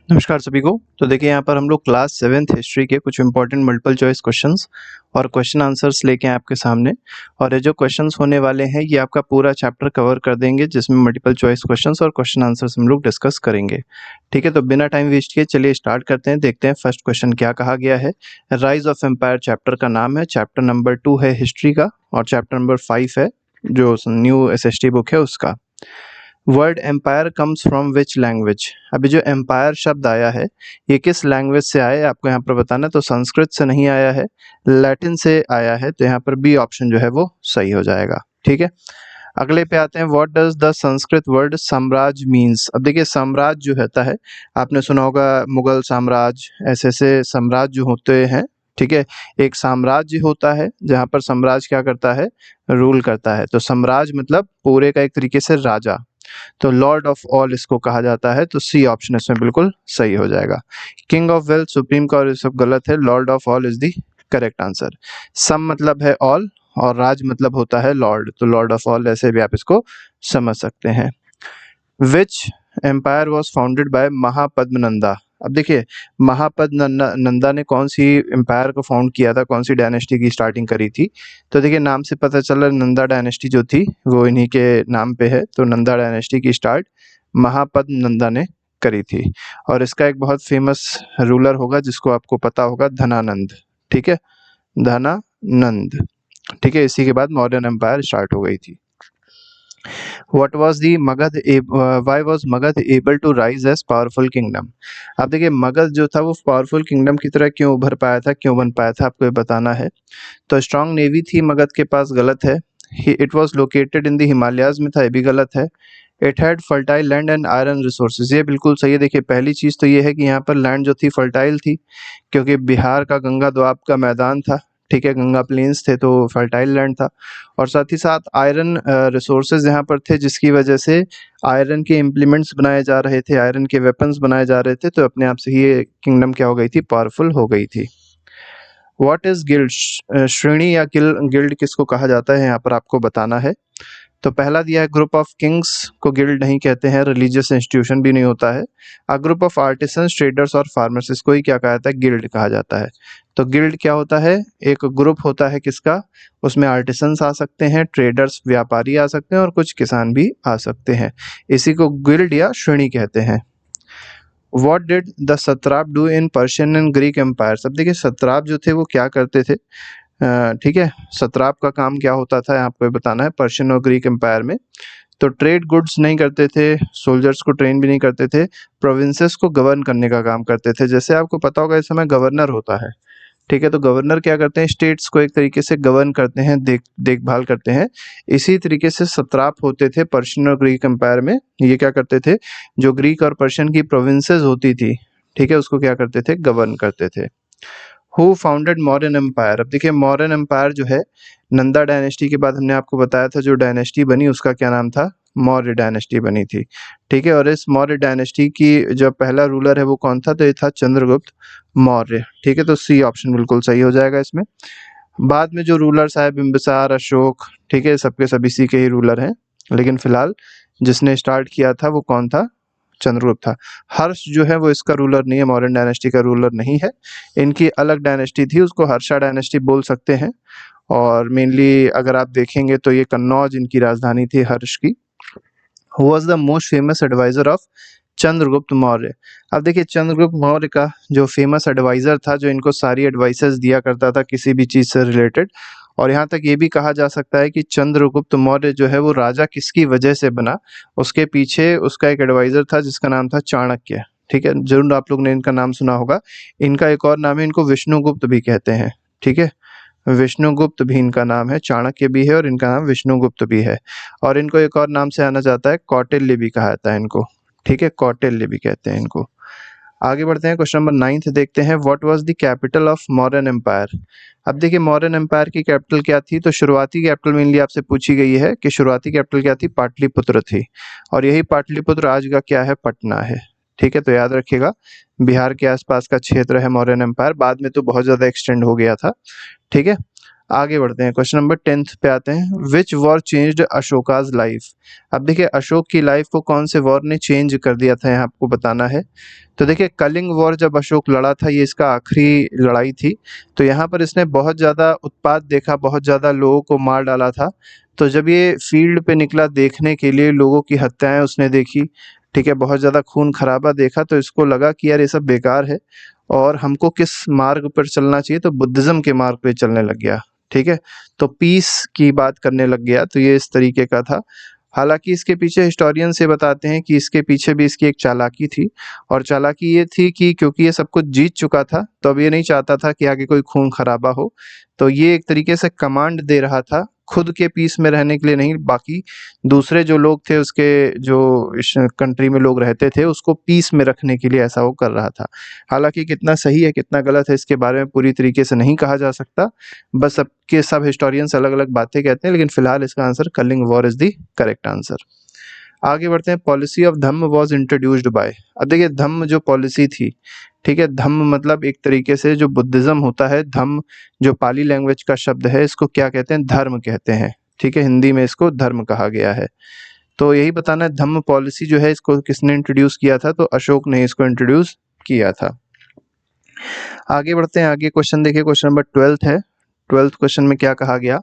नमस्कार सभी को। तो देखिए यहाँ पर हम लोग क्लास 7th हिस्ट्री के कुछ इंपॉर्टेंट मल्टीपल चॉइस क्वेश्चंस और क्वेश्चन आंसर्स लेके हैं आपके सामने। और ये जो क्वेश्चंस होने वाले हैं ये आपका पूरा चैप्टर कवर कर देंगे, जिसमें मल्टीपल चॉइस क्वेश्चंस और क्वेश्चन आंसर्स हम लोग डिस्कस करेंगे। ठीक है, तो बिना टाइम वेस्ट किए चलिए स्टार्ट करते हैं। देखते हैं फर्स्ट क्वेश्चन क्या कहा गया है। राइज ऑफ एम्पायर चैप्टर का नाम है, चैप्टर नंबर 2 है हिस्ट्री का और चैप्टर नंबर 5 है जो न्यू SST बुक है उसका। Word empire comes from which language. अभी जो एम्पायर शब्द आया है ये किस लैंग्वेज से आया है आपको यहाँ पर बताना है। तो संस्कृत से नहीं आया है, लैटिन से आया है। तो यहाँ पर बी ऑप्शन जो है वो सही हो जाएगा। ठीक है, अगले पे आते हैं। What does the Sanskrit word साम्राज्य मीन्स। अब देखिए साम्राज्य जो होता है, आपने सुना होगा मुगल साम्राज्य, ऐसे साम्राज्य जो होते हैं। ठीक है, एक साम्राज्य होता है जहाँ पर साम्राज्य क्या करता है, रूल करता है। तो साम्राज्य मतलब पूरे का एक तरीके से राजा। तो लॉर्ड ऑफ ऑल इसको कहा जाता है। तो सी ऑप्शन इसमें बिल्कुल सही हो जाएगा। किंग ऑफ वेल्थ सुप्रीम का और ये सब गलत है। Lord of all is the correct answer. Sum मतलब है ऑल और राज मतलब होता है लॉर्ड, तो लॉर्ड ऑफ ऑल ऐसे भी आप इसको समझ सकते हैं। विच एम्पायर वॉज फाउंडेड बाय महापद्मनंदा। अब देखिए महापद्मनंदा ने कौन सी एम्पायर को फाउंड किया था, कौन सी डायनेस्टी की स्टार्टिंग करी थी। तो देखिए नाम से पता चला नंदा डायनेस्टी जो थी वो इन्हीं के नाम पे है। तो नंदा डायनेस्टी की स्टार्ट महापद्मनंदा ने करी थी। और इसका एक बहुत फेमस रूलर होगा जिसको आपको पता होगा, धनानंद। ठीक है, धनानंद। ठीक है, इसी के बाद मौर्यन एम्पायर स्टार्ट हो गई थी। What was the why was Magध able to rise as powerful kingdom? अब देखिए मगध जो था वो पावरफुल किंगडम की तरह क्यों उभर पाया था, क्यों बन पाया था, आपको ये बताना है। तो स्ट्रांग नेवी थी मगध के पास, गलत है। It was located in the Himalayas में था, ये भी गलत है। It had fertile land and iron resources, ये बिल्कुल सही है। देखिए पहली चीज़ तो ये है कि यहाँ पर लैंड जो थी फर्टाइल थी, क्योंकि बिहार का गंगा दोआब का मैदान था। ठीक है, गंगा प्लेन्स थे तो फर्टाइल लैंड था। और साथ ही साथ आयरन रिसोर्सेज यहाँ पर थे, जिसकी वजह से आयरन के इम्प्लीमेंट्स बनाए जा रहे थे, आयरन के वेपन्स बनाए जा रहे थे। तो अपने आप से ही ये किंगडम क्या हो गई थी, पावरफुल हो गई थी। व्हाट इज गिल्ड, श्रेणी या गिल्ड किसको कहा जाता है यहाँ पर आपको बताना है। तो पहला दिया है ग्रुप ऑफ किंग्स को गिल्ड नहीं कहते हैं, रिलीजियस इंस्टीट्यूशन भी नहीं होता है। A group of artisans traders और फार्मर्स, इसको ही क्या कहा जाता है, गिल्ड कहा जाता है। तो गिल्ड क्या होता है, एक ग्रुप होता है किसका, उसमें आर्टिसंस आ सकते हैं, ट्रेडर्स व्यापारी आ सकते हैं और कुछ किसान भी आ सकते हैं। इसी को गिल्ड या श्रेणी कहते हैं। What did the satrap do in Persian and Greek empires. अब देखिए सत्राप जो थे वो क्या करते थे। ठीक है, सत्राप का काम क्या होता था आपको ये बताना है पर्शियन और ग्रीक एम्पायर में। तो ट्रेड गुड्स नहीं करते थे, सोल्जर्स को ट्रेन भी नहीं करते थे, प्रोविंसेस को गवर्न करने का काम करते थे। जैसे आपको पता होगा इस समय गवर्नर होता है। ठीक है, तो गवर्नर क्या करते हैं, स्टेट्स को एक तरीके से गवर्न करते हैं, देखभाल करते हैं। इसी तरीके से सत्राप होते थे पर्शियन और ग्रीक एम्पायर में। ये क्या करते थे, जो ग्रीक और पर्शियन की प्रोविंसेस होती थी, ठीक है, उसको क्या करते थे, गवर्न करते थे। Who founded Mauryan empire. अब देखिए मौर्यन एम्पायर जो है, नंदा डायनेस्टी के बाद हमने आपको बताया था जो डायनेस्टी बनी उसका क्या नाम था, मौर्य डायनेस्टी बनी थी। ठीक है, और इस मौर्य डायनेस्टी की जो पहला रूलर है वो कौन था, तो ये था चंद्रगुप्त मौर्य। ठीक है, तो सी ऑप्शन बिल्कुल सही हो जाएगा इसमें। बाद में जो रूलर्स आए, बिंबिसार, अशोक, ठीक है, सबके सब इसी के ही रूलर हैं। लेकिन फिलहाल जिसने स्टार्ट किया था वो कौन था, चंद्रगुप्त था। हर्ष जो है वो इसका रूलर नहीं है, मौर्यन डायनेस्टी का रूलर नहीं है। इनकी अलग डायनेस्टी थी, उसको हर्षा डायनेस्टी बोल सकते हैं। और मेनली अगर आप देखेंगे तो ये कन्नौज इनकी राजधानी थी हर्ष की। Who was the most famous advisor of Chandragupta Maurya. अब देखिए चंद्रगुप्त मौर्य का जो फेमस एडवाइजर था, जो इनको सारी एडवाइसेस दिया करता था किसी भी चीज से रिलेटेड। और यहाँ तक ये भी कहा जा सकता है कि चंद्रगुप्त मौर्य जो है वो राजा किसकी वजह से बना, उसके पीछे उसका एक एडवाइजर था जिसका नाम था चाणक्य। ठीक है, जरूर आप लोग ने इनका नाम सुना होगा। इनका एक और नाम है, इनको विष्णुगुप्त भी कहते हैं। ठीक है, विष्णुगुप्त भी इनका नाम है, चाणक्य भी है और इनका नाम विष्णुगुप्त भी है। और इनको एक और नाम से आना जाता है, कौटिल्य भी कहा जाता है इनको। ठीक है, कौटिल्य भी कहते हैं इनको। आगे बढ़ते हैं, क्वेश्चन नंबर 9 देखते हैं। What was the capital of Mauryan empire. अब देखिए मौर्यन एम्पायर की कैपिटल क्या थी, तो शुरुआती कैपिटल मेनली आपसे पूछी गई है कि शुरुआती कैपिटल क्या थी, पाटलिपुत्र थी। और यही पाटलिपुत्र आज का क्या है, पटना है। ठीक है, तो याद रखिएगा बिहार के आसपास का क्षेत्र है मौर्यन एम्पायर, बाद में तो बहुत ज्यादा एक्सटेंड हो गया था। ठीक है, आगे बढ़ते हैं, क्वेश्चन नंबर 10th पे आते हैं। विच वॉर चेंज्ड अशोकाज लाइफ। अब देखिए अशोक की लाइफ को कौन से वॉर ने चेंज कर दिया था, यहाँ आपको बताना है। तो देखिए कलिंग वॉर जब अशोक लड़ा था, ये इसका आखिरी लड़ाई थी। तो यहाँ पर इसने बहुत ज़्यादा उत्पात देखा, बहुत ज़्यादा लोगों को मार डाला था। तो जब ये फील्ड पे निकला देखने के लिए, लोगों की हत्याएं उसने देखी, ठीक है, बहुत ज़्यादा खून खराबा देखा, तो इसको लगा कि यार ये सब बेकार है और हमको किस मार्ग पर चलना चाहिए, तो बुद्धिज़्म के मार्ग पे चलने लग गया, ठीक है। तो पीस की बात करने लग गया, तो ये इस तरीके का था। हालांकि इसके पीछे हिस्टोरियंस ये बताते हैं कि इसके पीछे भी इसकी एक चालाकी थी, और चालाकी ये थी कि क्योंकि ये सब कुछ जीत चुका था, तो अब ये नहीं चाहता था कि आगे कोई खून खराबा हो। तो ये एक तरीके से कमांड दे रहा था, खुद के पीस में रहने के लिए नहीं, बाकी दूसरे जो लोग थे उसके, जो इस कंट्री में लोग रहते थे, उसको पीस में रखने के लिए ऐसा वो कर रहा था। हालांकि कितना सही है कितना गलत है इसके बारे में पूरी तरीके से नहीं कहा जा सकता, बस सबके सब हिस्टोरियंस अलग अलग बातें कहते हैं, लेकिन फिलहाल इसका answer Kalinga war is the correct answer. आगे बढ़ते हैं, policy of dhamma was introduced by. अब देखिए धम्म जो पॉलिसी थी, ठीक है, धम्म मतलब एक तरीके से जो बुद्धिज्म होता है, धम्म जो पाली लैंग्वेज का शब्द है, इसको क्या कहते हैं, धर्म कहते हैं, ठीक है, हिंदी में इसको धर्म कहा गया है। तो यही बताना है धम्म पॉलिसी जो है इसको किसने इंट्रोड्यूस किया था, तो अशोक ने इसको इंट्रोड्यूस किया था। आगे बढ़ते हैं, आगे क्वेश्चन देखिए, क्वेश्चन नंबर 12th है। 12th क्वेश्चन में क्या कहा गया,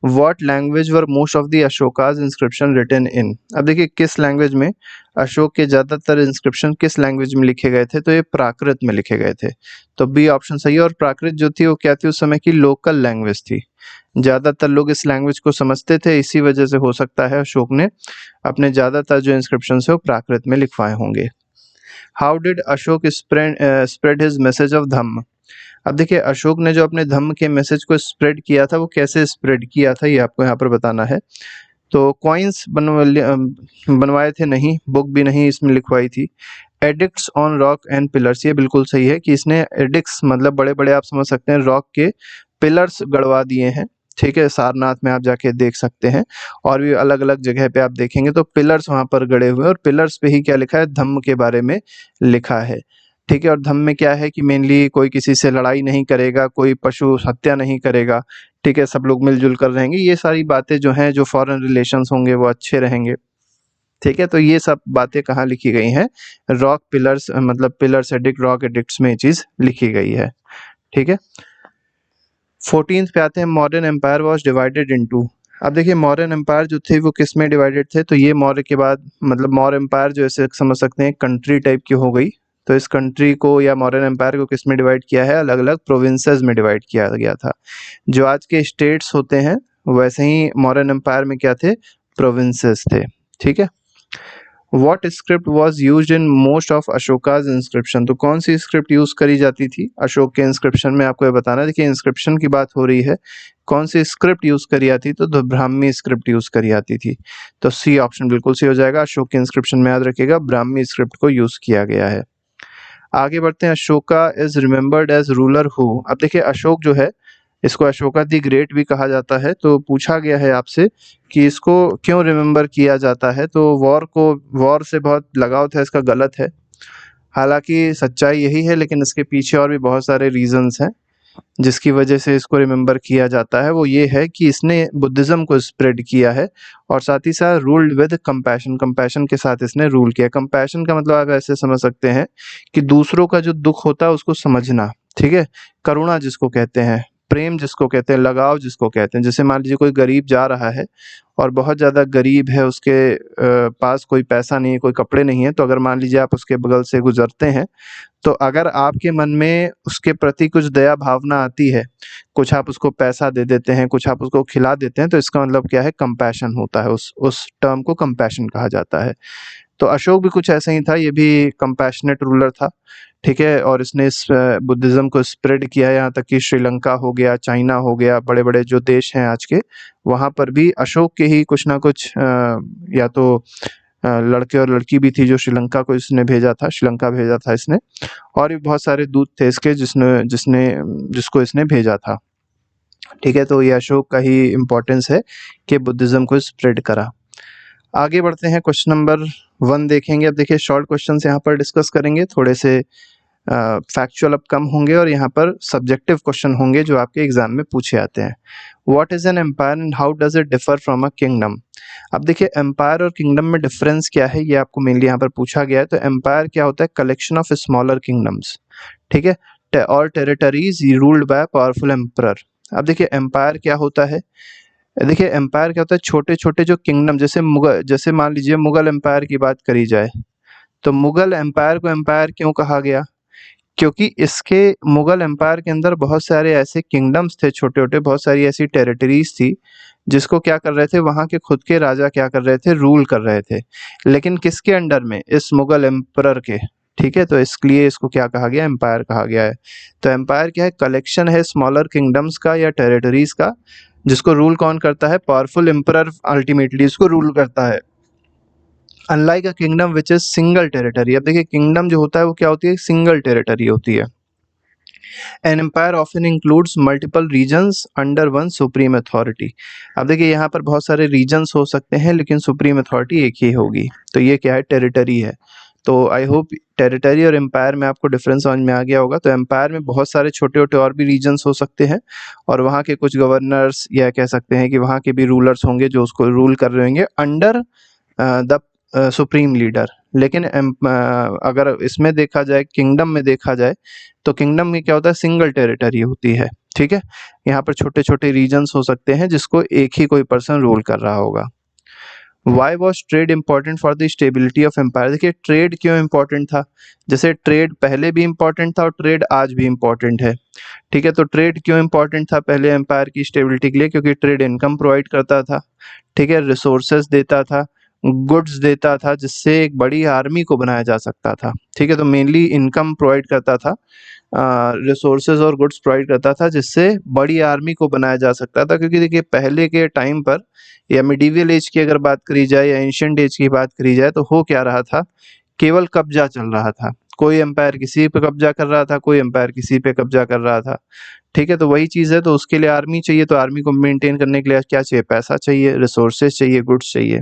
what language were most of the Ashoka's inscription written in. अब देखिए किस लैंग्वेज में अशोक के ज्यादातर इंस्क्रिप्शन किस लैंग्वेज में लिखे गए थे, तो ये प्राकृत में लिखे गए थे। तो बी ऑप्शन सही है। और प्राकृत जो थी वो क्या थी, उस समय की लोकल लैंग्वेज थी, ज्यादातर लोग इस लैंग्वेज को समझते थे, इसी वजह से हो सकता है अशोक ने अपने ज्यादातर जो इंस्क्रिप्शन है वो प्राकृत में लिखवाए होंगे। How did Ashoka spread his message of Dhamma. अब देखिए अशोक ने जो अपने धम्म के मैसेज को स्प्रेड किया था, वो कैसे स्प्रेड किया था, ये आपको यहाँ पर बताना है। तो कॉइन्स बनवाए थे, नहीं, बुक भी नहीं इसमें लिखवाई थी। Addicts on rock and pillars, ये बिल्कुल सही है कि इसने एडिक्ट्स मतलब बड़े बड़े आप समझ सकते हैं रॉक के पिलर्स गड़वा दिए हैं, ठीक है, सारनाथ में आप जाके देख सकते हैं, और भी अलग अलग जगह पे आप देखेंगे तो पिलर्स वहां पर गड़े हुए हैं, और पिलर्स पे ही क्या लिखा है, धम्म के बारे में लिखा है, ठीक है। और धम्म में क्या है कि मेनली कोई किसी से लड़ाई नहीं करेगा, कोई पशु हत्या नहीं करेगा, ठीक है, सब लोग मिलजुल कर रहेंगे, ये सारी बातें जो हैं, जो फॉरेन रिलेशंस होंगे वो अच्छे रहेंगे, ठीक है। तो ये सब बातें कहाँ लिखी गई हैं, रॉक पिलर्स मतलब पिलर्स एडिक्ट रॉक एडिक्ट्स में ये चीज लिखी गई है, ठीक है। 14th पे आते हैं, modern empire was divided into. अब देखिए मौर्यन एम्पायर जो थे वो किस में डिवाइडेड थे, तो ये मौर्य के बाद मतलब मौर्य एम्पायर जो ऐसे समझ सकते हैं कंट्री टाइप की हो गई, तो इस कंट्री को या मॉडर्न एम्पायर को किस में डिवाइड किया है, अलग अलग प्रोविंसेस में डिवाइड किया गया था। जो आज के स्टेट्स होते हैं वैसे ही मॉडर्न एम्पायर में क्या थे, प्रोविंसेस थे, ठीक है। What script was use in most of Ashoka's inscription, तो कौन सी स्क्रिप्ट यूज करी जाती थी अशोक के इंस्क्रिप्शन में, आपको ये बताना है। देखिए इंस्क्रिप्शन की बात हो रही है, कौन सी स्क्रिप्ट यूज करी जाती, तो ब्राह्मी स्क्रिप्ट यूज करी जाती थी। तो सी ऑप्शन बिल्कुल सही हो जाएगा, अशोक के इंस्क्रिप्शन में याद रखिएगा ब्राह्मी स्क्रिप्ट को यूज किया गया है। आगे बढ़ते हैं, Ashoka is remembered as ruler who. अब देखिए अशोक जो है इसको अशोका द ग्रेट भी कहा जाता है, तो पूछा गया है आपसे कि इसको क्यों रिमेम्बर किया जाता है, तो वॉर से बहुत लगाव था इसका, गलत है। हालांकि सच्चाई यही है, लेकिन इसके पीछे और भी बहुत सारे रीजंस हैं जिसकी वजह से इसको रिमेम्बर किया जाता है। वो ये है कि इसने बुद्धिज्म को स्प्रेड किया है, और साथ ही साथ रूल्ड विद कंपैशन, कंपैशन के साथ इसने रूल किया। कंपैशन का मतलब आप ऐसे समझ सकते हैं कि दूसरों का जो दुख होता है उसको समझना, ठीक है, करुणा जिसको कहते हैं, प्रेम जिसको कहते हैं, लगाव जिसको कहते हैं। जैसे मान लीजिए कोई गरीब जा रहा है और बहुत ज़्यादा गरीब है, उसके पास कोई पैसा नहीं है, कोई कपड़े नहीं है, तो अगर मान लीजिए आप उसके बगल से गुजरते हैं, तो अगर आपके मन में उसके प्रति कुछ दया भावना आती है, कुछ आप उसको पैसा दे देते हैं, कुछ आप उसको खिला देते हैं, तो इसका मतलब क्या है, कंपैशन होता है, उस टर्म को कंपैशन कहा जाता है। तो अशोक भी कुछ ऐसा ही था, ये भी कंपैशनेट रूलर था, ठीक है, और इसने इस बुद्धिज्म को स्प्रेड किया है, यहाँ तक कि श्रीलंका हो गया, चाइना हो गया, बड़े बड़े जो देश हैं आज के, वहाँ पर भी अशोक के ही कुछ ना कुछ या तो लड़के और लड़की भी थी जो श्रीलंका को इसने भेजा था, श्रीलंका भेजा था इसने, और भी बहुत सारे दूत थे इसके जिसको इसने भेजा था, ठीक है। तो ये अशोक का ही इम्पोर्टेंस है कि बुद्धिज्म को स्प्रेड करा। आगे बढ़ते हैं, क्वेश्चन नंबर 1 देखेंगे। अब देखिए शॉर्ट क्वेश्चन यहाँ पर डिस्कस करेंगे, थोड़े से फैक्चुअल अब कम होंगे और यहाँ पर सब्जेक्टिव क्वेश्चन होंगे जो आपके एग्जाम में पूछे आते हैं। What is an empire and how does it differ from a kingdom. अब देखिए एम्पायर और किंगडम में डिफरेंस क्या है, ये आपको मेनली यहाँ पर पूछा गया है। तो एम्पायर क्या होता है, कलेक्शन ऑफ स्मॉलर किंगडम्स, ठीक है, और territories ruled by powerful emperor. अब देखिए एम्पायर क्या होता है, देखिए एम्पायर क्या होता है, छोटे छोटे जो किंगडम, जैसे मुगल, जैसे मान लीजिए मुगल एम्पायर की बात करी जाए, तो मुगल एम्पायर को एम्पायर क्यों कहा गया, क्योंकि इसके मुगल एम्पायर के अंदर बहुत सारे ऐसे किंगडम्स थे छोटे छोटे, बहुत सारी ऐसी टेरिटरीज थी जिसको क्या कर रहे थे, वहाँ के खुद के राजा क्या कर रहे थे, रूल कर रहे थे, लेकिन किसके अंडर में, इस मुगल एम्परर के, ठीक है। तो इसलिए इसको क्या कहा गया, एम्पायर कहा गया है। तो एम्पायर क्या है, कलेक्शन है स्मॉलर किंगडम्स का या टेरिटरीज का, जिसको रूल कौन करता है, पावरफुल एम्परर अल्टीमेटली इसको रूल करता है। Unlike a kingdom which is single territory. अब देखिए किंगडम जो होता है वो क्या होती है, सिंगल टेरिटरी होती है। An empire often includes multiple regions under one supreme authority. अब देखिए यहाँ पर बहुत सारे रीजन्स हो सकते हैं लेकिन सुप्रीम अथॉरिटी एक ही होगी, तो ये क्या है, टेरिटरी है। तो आई होप टेरिटरी और एम्पायर में आपको डिफरेंस समझ में आ गया होगा। तो एम्पायर में बहुत सारे छोटे छोटे और भी रीजन्स हो सकते हैं और वहाँ के कुछ गवर्नर्स या कह सकते हैं कि वहाँ के भी रूलर्स होंगे जो उसको रूल कर रहे होंगे अंडर द सुप्रीम लीडर। लेकिन अगर इसमें देखा जाए, किंगडम में देखा जाए, तो किंगडम में क्या होता है, सिंगल टेरिटरी होती है, ठीक है। यहाँ पर छोटे छोटे रीजन्स हो सकते हैं जिसको एक ही कोई पर्सन रूल कर रहा होगा। Why was trade important for the stability of empire. देखिए ट्रेड क्यों इंपॉर्टेंट था, जैसे ट्रेड पहले भी इंपॉर्टेंट था और ट्रेड आज भी इंपॉर्टेंट है, ठीक है। तो ट्रेड क्यों इंपॉर्टेंट था पहले एम्पायर की स्टेबिलिटी के लिए, क्योंकि ट्रेड इनकम प्रोवाइड करता था, ठीक है, रिसोर्सेज देता था, गुड्स देता था, जिससे एक बड़ी आर्मी को बनाया जा सकता था, ठीक है। तो मेनली इनकम प्रोवाइड करता था, रिसोर्सेज और गुड्स प्रोवाइड करता था, जिससे बड़ी आर्मी को बनाया जा सकता था। क्योंकि देखिए पहले के टाइम पर या मिडीवियल एज की अगर बात करी जाए या एंशियंट एज की बात करी जाए, तो हो क्या रहा था, केवल कब्जा चल रहा था, कोई एम्पायर किसी पे कब्जा कर रहा था, कोई एम्पायर किसी पे कब्जा कर रहा था, ठीक है। तो वही चीज़ है, तो उसके लिए आर्मी चाहिए, तो आर्मी को मेंटेन करने के लिए क्या चाहिए, पैसा चाहिए, रिसोर्सेज चाहिए, गुड्स चाहिए,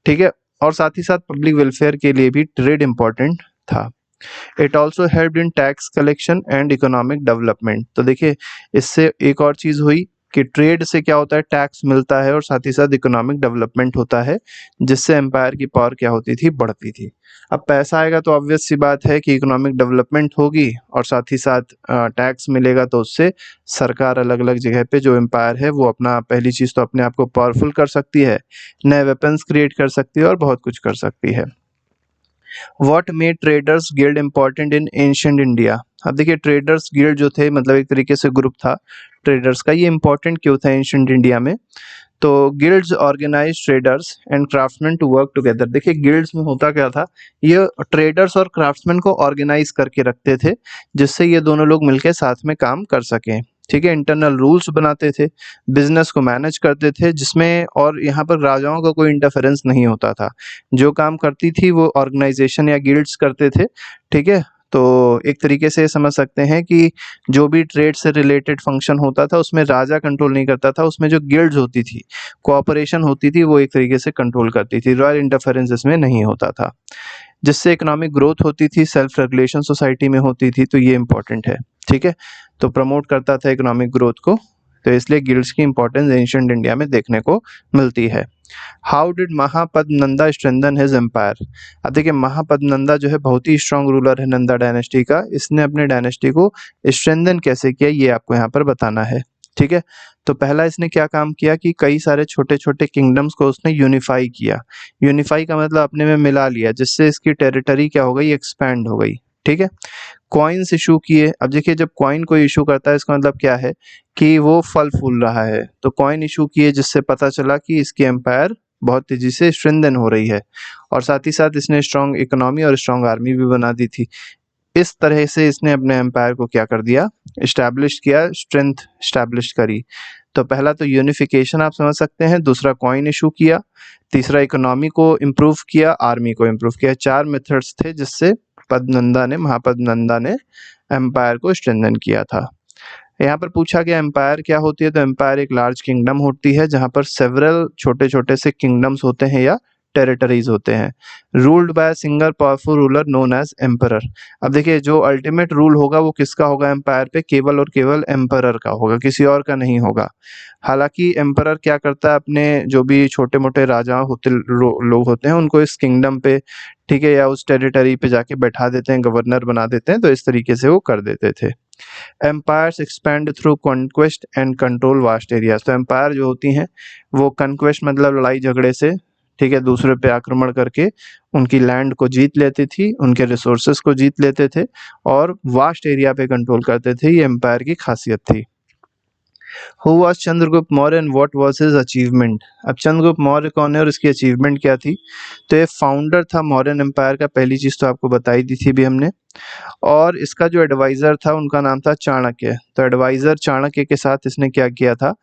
ठीक है। और साथ ही साथ पब्लिक वेलफेयर के लिए भी ट्रेड इंपॉर्टेंट था। It also help in tax collection and economic development. तो देखिए इससे एक और चीज़ हुई कि ट्रेड से क्या होता है, टैक्स मिलता है और साथ ही साथ इकोनॉमिक डेवलपमेंट होता है, जिससे एम्पायर की पावर क्या होती थी, बढ़ती थी। अब पैसा आएगा तो ऑब्वियस सी बात है कि इकोनॉमिक डेवलपमेंट होगी और साथ ही साथ टैक्स मिलेगा, तो उससे सरकार अलग अलग जगह पे जो एम्पायर है वो अपना, पहली चीज़ तो अपने आप को पावरफुल कर सकती है, नए वेपन्स क्रिएट कर सकती है और बहुत कुछ कर सकती है। What made traders guild important in ancient India. अब देखिए ट्रेडर्स गिल्ड जो थे, मतलब एक तरीके से ग्रुप था ट्रेडर्स का, ये इंपॉर्टेंट क्यों था एंशिएंट इंडिया में। तो guilds organise traders and craftsmen to work together. देखिए गिल्ड्स में होता क्या था, ये ट्रेडर्स और क्राफ्ट्समैन को ऑर्गेनाइज करके रखते थे, जिससे ये दोनों लोग मिलकर साथ में काम कर सकें, ठीक है। इंटरनल रूल्स बनाते थे, बिजनेस को मैनेज करते थे, जिसमें और यहाँ पर राजाओं का कोई इंटरफेरेंस नहीं होता था, जो काम करती थी वो ऑर्गेनाइजेशन या गिल्ड्स करते थे, ठीक है। तो एक तरीके से समझ सकते हैं कि जो भी ट्रेड से रिलेटेड फंक्शन होता था उसमें राजा कंट्रोल नहीं करता था, उसमें जो गिल्ड्स होती थी, कोऑपरेशन होती थी, वो एक तरीके से कंट्रोल करती थी, रॉयल इंटरफेरेंस इसमें नहीं होता था, जिससे इकोनॉमिक ग्रोथ होती थी, सेल्फ रेगुलेशन सोसाइटी में होती थी। तो ये इंपॉर्टेंट है, ठीक है। तो प्रमोट करता था इकोनॉमिक ग्रोथ को, तो इसलिए गिल्ड्स की इंपॉर्टेंस एंशिएंट इंडिया में देखने को मिलती है। How did Mahapadmananda strengthen his empire. अब देखिए महापद्मनंदा जो है बहुत ही स्ट्रांग रूलर है नंदा डायनेस्टी का, इसने अपने डायनेस्टी को स्ट्रेंथन कैसे किया ये आपको यहाँ पर बताना है, ठीक है। तो पहला इसने क्या काम किया कि कई सारे छोटे छोटे किंगडम्स को उसने यूनिफाई किया। यूनिफाई का मतलब अपने में मिला लिया, जिससे इसकी टेरिटरी क्या हो गई, एक्सपैंड हो गई, ठीक है। कॉइन्स इशू किए। अब देखिए जब कॉइन कोई इशू करता है इसका मतलब क्या है कि वो फल फूल रहा है, तो कॉइन इशू किए, जिससे पता चला कि इसकी एम्पायर बहुत तेजी से स्ट्रेंथन हो रही है, और साथ ही साथ इसने स्ट्रांग इकोनॉमी और स्ट्रांग आर्मी भी बना दी थी। इस तरह से इसने अपने एम्पायर को क्या कर दिया, इस्टेब्लिश किया, स्ट्रेंथ इस्टेब्लिश करी। तो पहला तो यूनिफिकेशन आप समझ सकते हैं, दूसरा कॉइन इशू किया, तीसरा इकोनॉमी को इम्प्रूव किया, आर्मी को इम्प्रूव किया। 4 मेथड्स थे जिससे महापद्मनंदा ने एम्पायर को स्ट्रेंथन किया था। यहाँ पर पूछा गया एम्पायर क्या होती है, तो एम्पायर एक लार्ज किंगडम होती है जहाँ पर सेवरल छोटे छोटे से किंगडम्स होते हैं या टेरिटरीज होते हैं, ruled by single powerful ruler known as emperor. अब देखिए जो अल्टीमेट रूल होगा वो किसका होगा एम्पायर पे, केवल और केवल एम्परर का होगा, किसी और का नहीं होगा। हालांकि एम्परर क्या करता है, अपने जो भी छोटे मोटे राजा होते लोग होते हैं उनको इस किंगडम पे, ठीक है, या उस टेरिटरी पे जाके बैठा देते हैं, गवर्नर बना देते हैं, तो इस तरीके से वो कर देते थे। Empires expand through conquest and control vast areas. तो एम्पायर जो होती हैं वो कॉन्क्वेस्ट मतलब लड़ाई झगड़े से, ठीक है, दूसरे पे आक्रमण करके उनकी लैंड को जीत लेती थी, उनके रिसोर्सेज को जीत लेते थे और वास्ट एरिया पे कंट्रोल करते थे। ये एम्पायर की खासियत थी। Who was Chandragupta Maurya and what was his achievement? अब चंद्रगुप्त मौर्य कौन है और इसकी अचीवमेंट क्या थी? तो ये फाउंडर था मौर्यन एम्पायर का, पहली चीज तो आपको बताई दी थी भी हमने। और इसका जो एडवाइजर था उनका नाम था चाणक्य। तो एडवाइजर चाणक्य के साथ इसने क्या किया था,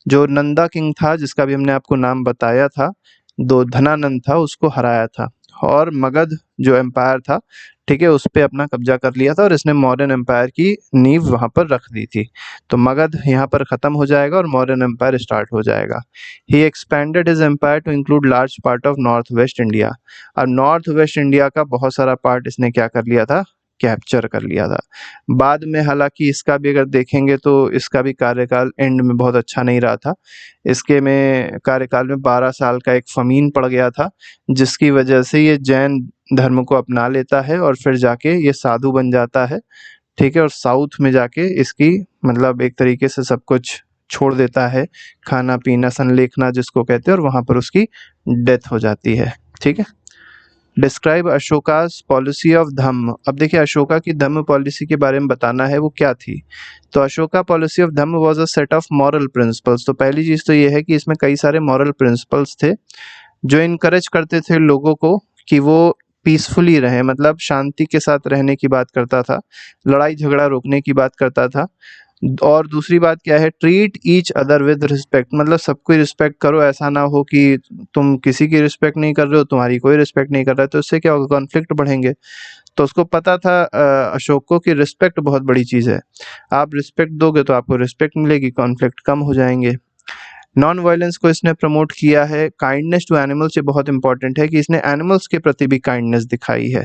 जो नंदा किंग था जिसका भी हमने आपको नाम बताया था, दो धनानंद था, उसको हराया था और मगध जो एम्पायर था, ठीक है, उस पे अपना कब्जा कर लिया था और इसने मौर्यन एम्पायर की नींव वहां पर रख दी थी। तो मगध यहाँ पर खत्म हो जाएगा और मौर्यन एम्पायर स्टार्ट हो जाएगा। He expanded his empire to include large part of north west India. और नॉर्थ वेस्ट इंडिया का बहुत सारा पार्ट इसने क्या कर लिया था, कैप्चर कर लिया था। बाद में हालांकि इसका भी अगर देखेंगे तो इसका भी कार्यकाल एंड में बहुत अच्छा नहीं रहा था। इसके में कार्यकाल में 12 साल का एक फमीन पड़ गया था, जिसकी वजह से ये जैन धर्म को अपना लेता है और फिर जाके ये साधु बन जाता है, ठीक है, और साउथ में जाके इसकी मतलब एक तरीके से सब कुछ छोड़ देता है, खाना पीना संलेखना जिसको कहते हैं, और वहां पर उसकी डेथ हो जाती है। ठीक है। Describe अशोकास policy of Dhamma. अब देखिए अशोका की धम्म पॉलिसी के बारे में बताना है, वो क्या थी। तो Ashoka policy of Dhamma was a set of moral principles. तो पहली चीज तो ये है कि इसमें कई सारे मॉरल प्रिंसिपल्स थे जो इनकरेज करते थे लोगों को कि वो पीसफुली रहे, मतलब शांति के साथ रहने की बात करता था, लड़ाई झगड़ा रोकने की बात करता था। और दूसरी बात क्या है, treat each other with respect, मतलब सबको रिस्पेक्ट करो, ऐसा ना हो कि तुम किसी की रिस्पेक्ट नहीं कर रहे हो, तुम्हारी कोई रिस्पेक्ट नहीं कर रहा है, तो इससे क्या होगा, कॉन्फ्लिक्ट बढ़ेंगे। तो उसको पता था अशोक को कि रिस्पेक्ट बहुत बड़ी चीज है, आप रिस्पेक्ट दोगे तो आपको रिस्पेक्ट मिलेगी, कॉन्फ्लिक्ट कम हो जाएंगे। नॉन वायलेंस को इसने प्रमोट किया है। काइंडनेस टू एनिमल्स, ये बहुत इंपॉर्टेंट है कि इसने एनिमल्स के प्रति भी काइंडनेस दिखाई है,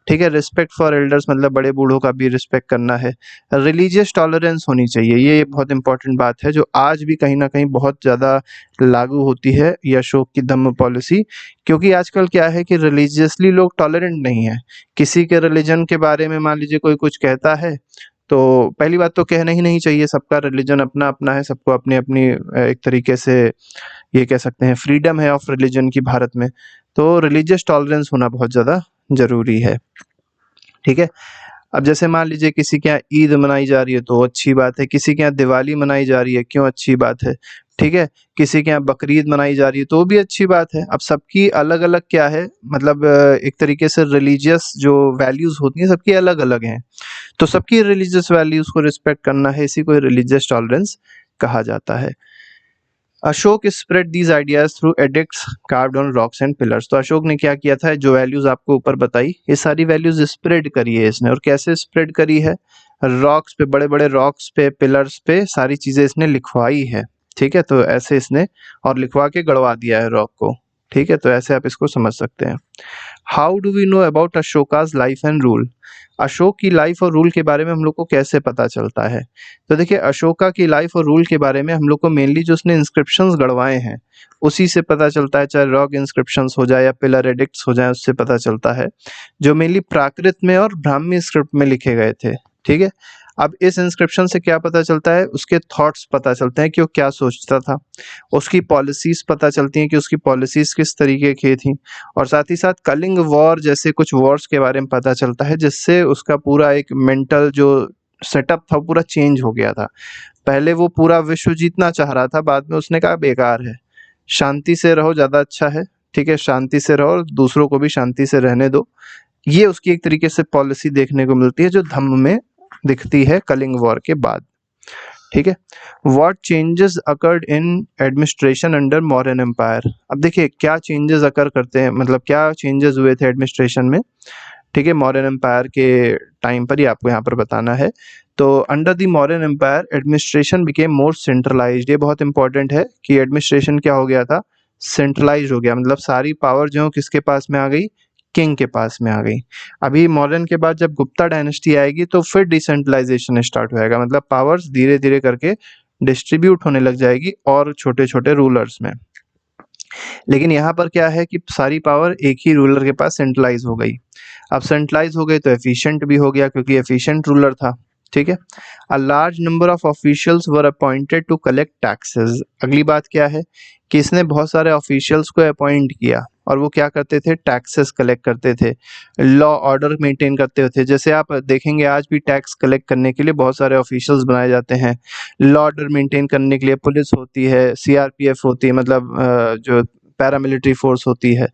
ठीक है। रिस्पेक्ट फॉर एल्डर्स, मतलब बड़े बूढ़ों का भी रिस्पेक्ट करना है। रिलीजियस टॉलरेंस होनी चाहिए, ये बहुत इंपॉर्टेंट बात है जो आज भी कहीं ना कहीं बहुत ज़्यादा लागू होती है ये अशोक की धम्म पॉलिसी, क्योंकि आजकल क्या है कि रिलीजियसली लोग टॉलरेंट नहीं है। किसी के रिलीजन के बारे में मान लीजिए कोई कुछ कहता है तो पहली बात तो कहना ही नहीं चाहिए, सबका रिलीजन अपना अपना है, सबको अपनी अपनी एक तरीके से ये कह सकते हैं फ्रीडम है ऑफ रिलीजन की भारत में। तो रिलीजियस टॉलरेंस होना बहुत ज़्यादा जरूरी है, ठीक है। अब जैसे मान लीजिए किसी के यहाँ ईद मनाई जा रही है तो अच्छी बात है, किसी के यहाँ दिवाली मनाई जा रही है, क्यों अच्छी बात है, ठीक है। किसी के यहाँ बकरीद मनाई जा रही है तो भी अच्छी बात है। अब सबकी अलग अलग क्या है, मतलब एक तरीके से रिलीजियस जो वैल्यूज होती हैं सबकी अलग अलग हैं, तो सबकी रिलीजियस वैल्यूज को रिस्पेक्ट करना है, इसी को रिलीजियस टॉलरेंस कहा जाता है। Ashok spread these ideas through addicts carved on rocks and pillars. तो अशोक ने क्या किया था, जो वैल्यूज आपको ऊपर बताई ये सारी वैल्यूज स्प्रेड करी है इसने, और कैसे स्प्रेड करी है, रॉक्स पे, बड़े बड़े रॉक्स पे, पिलर्स पे सारी चीजें इसने लिखवाई है, ठीक है। तो ऐसे इसने और लिखवा के गड़वा दिया है रॉक को, ठीक है। तो ऐसे आप इसको समझ सकते हैं। How do we know about Ashoka's life and rule. Ashoka की लाइफ और रूल के बारे में हम लोग को कैसे पता चलता है। तो देखिए अशोका की लाइफ और रूल के बारे में हम लोग को मेनली जो उसने इंस्क्रिप्शंस गढ़वाए हैं उसी से पता चलता है, चाहे रॉक इंस्क्रिप्शंस हो जाए या पिलर एडिक्ट्स हो जाए, उससे पता चलता है, जो मेनली प्राकृत में और ब्राह्मी स्क्रिप्ट में लिखे गए थे, ठीक है। अब इस इंस्क्रिप्शन से क्या पता चलता है, उसके थॉट्स पता चलते हैं कि वो क्या सोचता था, उसकी पॉलिसीज पता चलती हैं कि उसकी पॉलिसीज किस तरीके की थी, और साथ ही साथ कलिंग वॉर जैसे कुछ वॉर्स के बारे में पता चलता है, जिससे उसका पूरा एक मेंटल जो सेटअप था पूरा चेंज हो गया था। पहले वो पूरा विश्व जीतना चाह रहा था, बाद में उसने कहा बेकार है, शांति से रहो ज्यादा अच्छा है, ठीक है, शांति से रहो और दूसरों को भी शांति से रहने दो। ये उसकी एक तरीके से पॉलिसी देखने को मिलती है जो धम्म में दिखती है कलिंग वॉर के बाद, ठीक है। What changes occurred in administration under Mauryan empire. अब देखिए क्या चेंजेस अकर करते हैं, मतलब क्या चेंजेस हुए थे एडमिनिस्ट्रेशन में, ठीक है, मौर्यन एम्पायर के टाइम पर ही आपको यहाँ पर बताना है। तो under the Mauryan empire administration became more centralised. ये बहुत इंपॉर्टेंट है कि एडमिनिस्ट्रेशन क्या हो गया था, सेंट्रलाइज हो गया, मतलब सारी पावर जो है किसके पास में आ गई, किंग के पास में आ गई। अभी मौर्यन के बाद जब गुप्ता डायनेस्टी आएगी तो फिर डिसेंट्रलाइजेशन स्टार्ट होएगा, मतलब पावर्स धीरे धीरे करके डिस्ट्रीब्यूट होने लग जाएगी और छोटे छोटे रूलर्स में। लेकिन यहाँ पर क्या है कि सारी पावर एक ही रूलर के पास सेंट्रलाइज हो गई। अब सेंट्रलाइज हो गई तो एफिशिएंट भी हो गया, क्योंकि एफिशिएंट रूलर था, ठीक है। A large number of officials were appointed to collect taxes. अगली बात क्या है कि इसने बहुत सारे ऑफिशियल्स को अपॉइंट किया और वो क्या करते थे, टैक्सेस कलेक्ट करते थे, लॉ ऑर्डर मेंटेन करते थे। जैसे आप देखेंगे आज भी टैक्स कलेक्ट करने के लिए बहुत सारे ऑफिशियल्स बनाए जाते हैं, लॉ ऑर्डर मेंटेन करने के लिए पुलिस होती है, सीआरपीएफ होती है, मतलब जो पैरामिलिट्री फोर्स होती है,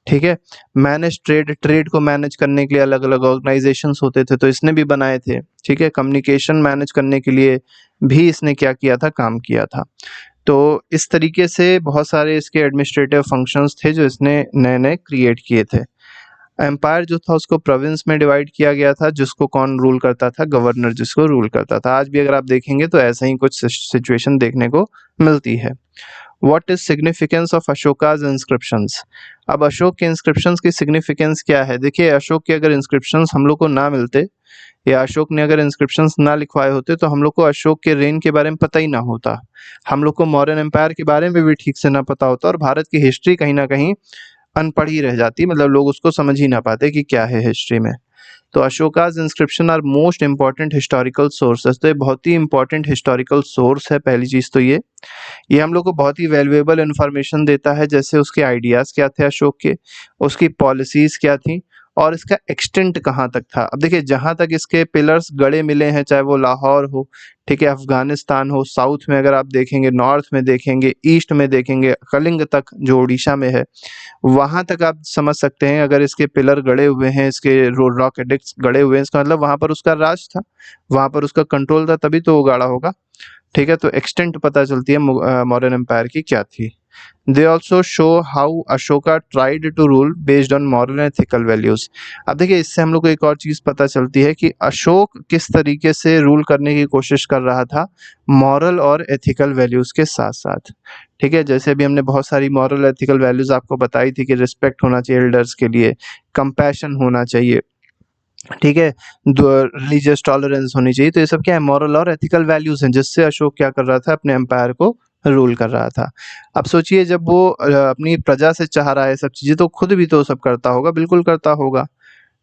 ठीक है। मैनेज ट्रेड, ट्रेड को मैनेज करने के लिए अलग अलग ऑर्गेनाइजेशंस होते थे, तो इसने भी बनाए थे, ठीक है। कम्युनिकेशन मैनेज करने के लिए भी इसने क्या किया था, काम किया था। तो इस तरीके से बहुत सारे इसके एडमिनिस्ट्रेटिव फंक्शंस थे जो इसने नए नए क्रिएट किए थे। एम्पायर जो था उसको प्रोविंस में डिवाइड किया गया था, जिसको कौन रूल करता था, गवर्नर जिसको रूल करता था। आज भी अगर आप देखेंगे तो ऐसा ही कुछ सिचुएशन देखने को मिलती है। What is significance of Ashoka's inscriptions? अब अशोक के इंस्क्रिप्शंस की सिग्निफिकेंस क्या है? देखिए, अशोक के अगर इंस्क्रिप्शंस हम लोग को ना मिलते या अशोक ने अगर इंस्क्रिप्शंस ना लिखवाए होते तो हम लोग को अशोक के रेन के बारे में पता ही ना होता, हम लोग को मौर्यन एम्पायर के बारे में भी ठीक से ना पता होता और भारत की हिस्ट्री कहीं ना कहीं अनपढ़ ही रह जाती, मतलब लोग उसको समझ ही ना पाते कि क्या है हिस्ट्री में। तो Ashoka's inscription are most important historical sources. तो ये बहुत ही इंपॉर्टेंट हिस्टोरिकल सोर्स है। पहली चीज तो ये हम लोग को बहुत ही वैल्यूएबल इंफॉर्मेशन देता है, जैसे उसके आइडियाज क्या थे अशोक के, उसकी पॉलिसीज क्या थी और इसका एक्सटेंट कहाँ तक था। अब देखिए, जहाँ तक इसके पिलर्स गड़े मिले हैं, चाहे वो लाहौर हो, ठीक है, अफगानिस्तान हो, साउथ में अगर आप देखेंगे, नॉर्थ में देखेंगे, ईस्ट में देखेंगे, कलिंग तक जो उड़ीसा में है, वहां तक आप समझ सकते हैं अगर इसके पिलर गड़े हुए हैं, इसके रॉक एडिक्ट्स गड़े हुए हैं, इसका मतलब वहां पर उसका राज था, वहां पर उसका कंट्रोल था, तभी तो वो गाड़ा होगा, ठीक है। तो एक्सटेंट पता चलती है मौर्यन एम्पायर की क्या थी। They also show how Ashoka tried to rule based on moral ethical values. अब देखिए, इससे हम लोग को एक और चीज पता चलती है कि अशोक किस तरीके से रूल करने की कोशिश कर रहा था, मॉरल और एथिकल वैल्यूज के साथ साथ, ठीक है। जैसे अभी हमने बहुत सारी मॉरल एथिकल वैल्यूज आपको बताई थी कि रिस्पेक्ट होना चाहिए एल्डर्स के लिए, कंपैशन होना चाहिए, ठीक है, रिलीजियस टॉलरेंस होनी चाहिए। तो ये सब क्या है, मॉरल और एथिकल वैल्यूज हैं, जिससे अशोक क्या कर रहा था, अपने एम्पायर को रूल कर रहा था। अब सोचिए, जब वो अपनी प्रजा से चाह रहा है सब चीजें, तो खुद भी तो सब करता होगा, बिल्कुल करता होगा,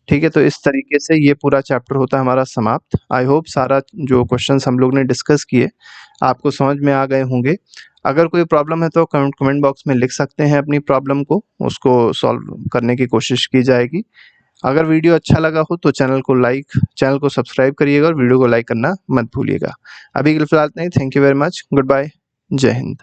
ठीक है। तो इस तरीके से ये पूरा चैप्टर होता है हमारा समाप्त। आई होप सारा जो क्वेश्चंस हम लोग ने डिस्कस किए आपको समझ में आ गए होंगे। अगर कोई प्रॉब्लम है तो कमेंट बॉक्स में लिख सकते हैं अपनी प्रॉब्लम को, उसको सॉल्व करने की कोशिश की जाएगी। अगर वीडियो अच्छा लगा हो तो चैनल को सब्सक्राइब करिएगा और वीडियो को लाइक करना मत भूलिएगा। अभी के लिए फिलहाल नहीं, thank you very much, good bye, जय हिंद।